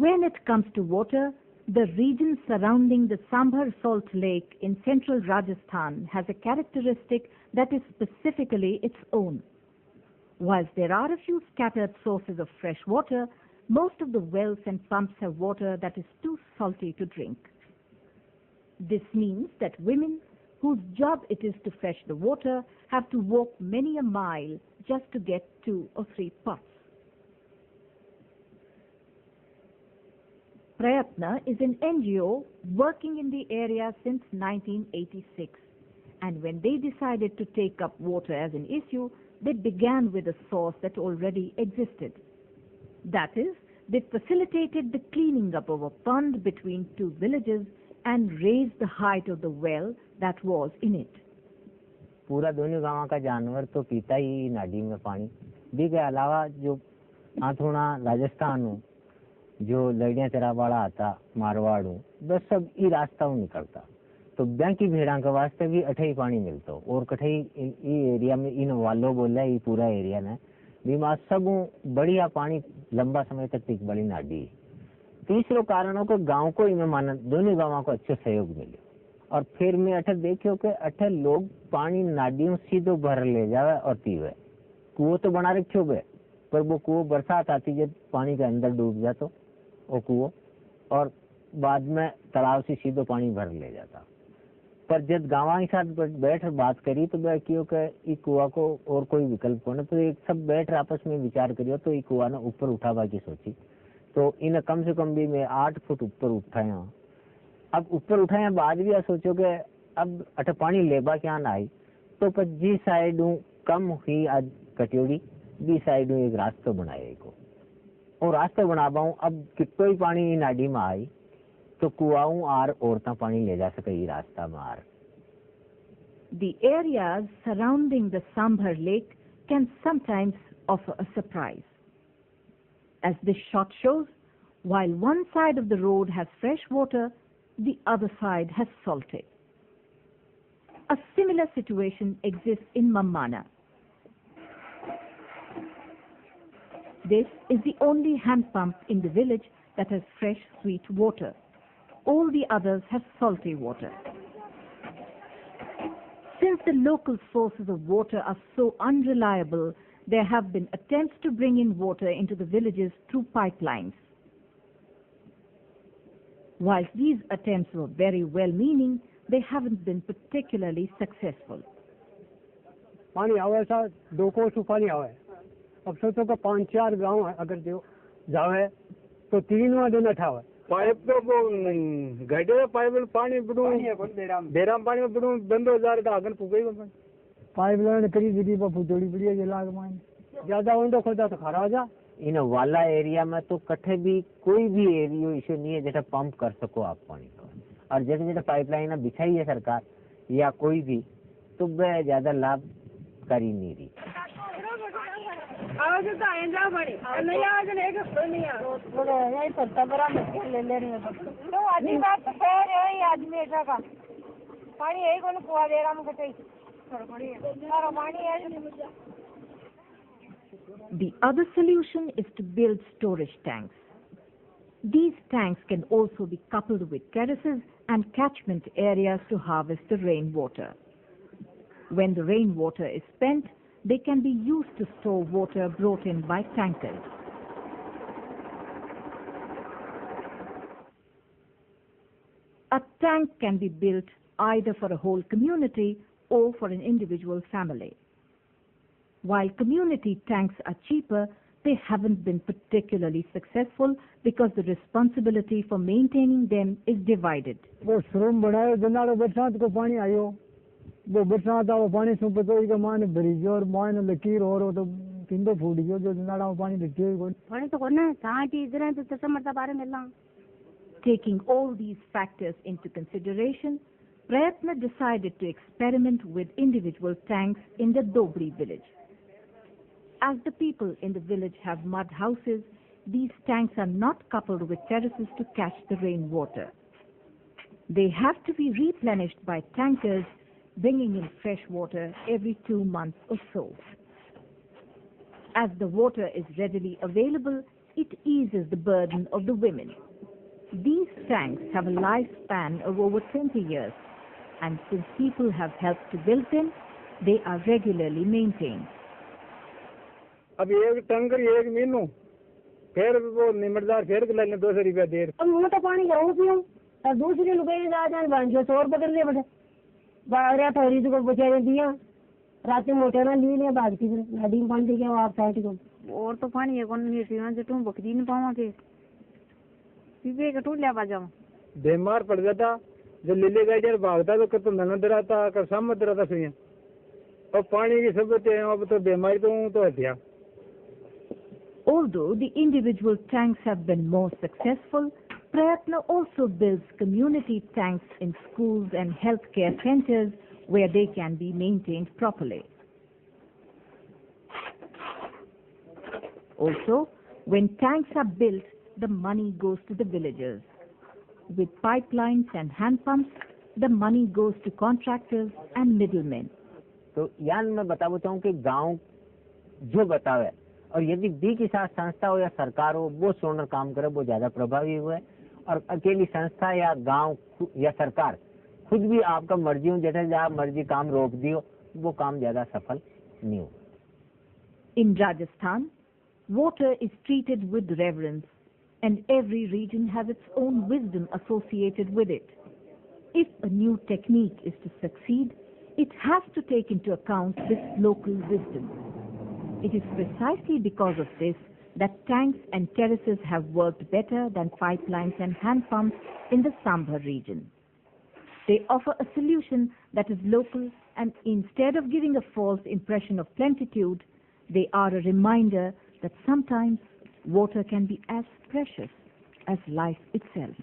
When it comes to water, the region surrounding the Sambhar Salt Lake in central Rajasthan has a characteristic that is specifically its own. Whilst there are a few scattered sources of fresh water, most of the wells and pumps have water that is too salty to drink. This means that women, whose job it is to fetch the water, have to walk many a mile just to get 2 or 3 pots. Prayatna is an NGO working in the area since 1986, and when they decided to take up water as an issue, they began with a source that already existed. That is, they facilitated the cleaning up of a pond between 2 villages and raised the height of the well that was in it. पूरा दोनों गांव का जानवर तो पीता ही नाडी में पानी भी के अलावा जो आथोड़ा राजस्थान हो जो लड़ियां तेरावाड़ा आता मारवाड़ हो बस सब ई रास्ता निकलता तो बैंक की भेड़ा के वास्ते भी अठई पानी मिलता और कठई ई एरिया में इन वालों बोला ये पूरा एरिया ने बीमार सब बढ़िया पानी लंबा समय तक टिक बड़ी नाडी। तीसरो कारण हो कि गांव को इनमें मानन दोनों गांवों को अच्छे सहयोग मिले और फिर मैं अठे देखियो कि अठे लोग पानी नाडियों सीधो भर ले जावे और पीवे। कुओं तो बना रखे हो पर वो कुओं बरसात आती जब पानी के अंदर डूब जातो वो कुओं और बाद में तालाब से सीधो पानी भर ले जाता। पर जब गाँव के साथ बैठ बात करी तो मैं क्यों कि कुआ को और कोई विकल्प को ना तो एक सब बैठ आपस में विचार करियो तो कुआ ने ऊपर उठावा की सोची तो इन कम से कम भी मैं 8 फुट ऊपर उठाया। अब ऊपर उठाया बाद भी सोचो कि अब अठ पानी लेबा क्या ना आई तो पर जी साइड कम हुई आज कटियोड़ी बी साइड एक रास्ता बनाए को और रास्ता बनावा अब कितो ही पानी नाडी में आई तो कुआं आर औरता पानी ले जा सके ये रास्ता में are. The areas surrounding the Sambhar Lake can sometimes offer a surprise. As this shot shows, while one side of the road has fresh water, the other side has salted. A similar situation exists in Mammana. This is the only hand pump in the village that has fresh, sweet water. All the others have salty water. Since the local sources of water are so unreliable, there have been attempts to bring in water into the villages through pipelines. Whilst these attempts were very well-meaning, they haven't been particularly successful. पानी आवे सा 2 कोस पानी आवे अब सोचो कि 5-4 गांव अगर जो जावे तो 3वां दिन उठावे पाइप तो वो गड्ढे पाइप पानी बडू बेराम पानी में बडू बंदो जार का आगन पुगई पाइप लाइन करी दीदी पर फुटोड़ी पड़ी है लाग मान ज्यादा उंडो खोदा तो खरा जा इन वाला एरिया में तो कठे भी कोई भी एरिया इशू नहीं है जेटा पंप कर सको आप पानी को और जेटा जेटा पाइपलाइन बिछाई है सरकार या कोई भी तो वह ज्यादा लाभकारी नहीं रही। आज तो आएंगे बड़ी नहीं आज नहीं कि नहीं आ थोड़ा यही पत्ता बड़ा मछली ले ले रही है तो आदमी बात कह रहे हैं आदमी ऐसा का पानी यही कौन कुआ दे रहा मुझे थोड़ा बड़ी है सारा पानी है। The other solution is to build storage tanks. These tanks can also be coupled with terraces and catchment areas to harvest the rainwater. When the rainwater is spent, they can be used to store water brought in by tankers. A tank can be built either for a whole community or for an individual family. While community tanks are cheaper, they haven't been particularly successful because the responsibility for maintaining them is divided. वो श्रम बनाए जनारो बरसात को पानी आयो वो बरसात आओ पानी सुन पतो के मान भरी और मान लकीर और तो किंदो फूट गयो जो जनाड़ा पानी दिखे को पानी तो कोना ताटी इधर तो तसमरता बारे में ला। Taking all these factors into consideration, Prayatna decided to experiment with individual tanks in the Dobri village. As the people in the village have mud houses, these tanks are not coupled with terraces to catch the rainwater. They have to be replenished by tankers, bringing in fresh water every 2 months or so. As the water is readily available, it eases the burden of the women. These tanks have a lifespan of over 20 years, and since people have helped to build them, they are regularly maintained. अब एक tanker एक मीनू फिर वो निमरदार फिर ले लें 200 रुपया देर अब मैं तो पानी जाऊँ पियूँ और दूसरी लुगाई जा जान बन जो 100 रुपये कर ले बड़े बाहर थोड़ी तो बेचारे दिया रात में मोटे ना ली ले भागती फिर नदी में पानी दिया आप साइड को और तो पानी है कौन नहीं सीना जो तुम बकरी नहीं पावा के पीपे का टूट लिया बाजाओ बीमार पड़ जाता जब ले ले गए जब भागता तो कब ननद रहता कब सम्मत रहता सुनिए और पानी की सबूत है अब तो बीमारी तो हत्या. Although the individual tanks have been more successful, Prayatna also builds community tanks in schools and healthcare centers where they can be maintained properly. Also, when tanks are built, the money goes to the villagers. With pipelines and hand pumps, the money goes to contractors and middlemen. तो यान मैं बताना चाहूँ कि गांव जो बतावे और यदि बी की साथ संस्था हो या सरकार हो वो सोनर काम करे वो ज्यादा प्रभावी हुए और अकेली संस्था या गांव या सरकार खुद भी आपका मर्जी हो जैसे जहाँ मर्जी काम रोक दियो वो काम ज्यादा सफल नहीं हो. In Rajasthan, water is treated with reverence and every region has its own wisdom associated with it. If a new technique is to succeed, it has to take into account this local wisdom. It is precisely because of this that tanks and terraces have worked better than pipelines and hand pumps in the Sambhar region. They offer a solution that is local, and instead of giving a false impression of plenitude, they are a reminder that sometimes water can be as precious as life itself.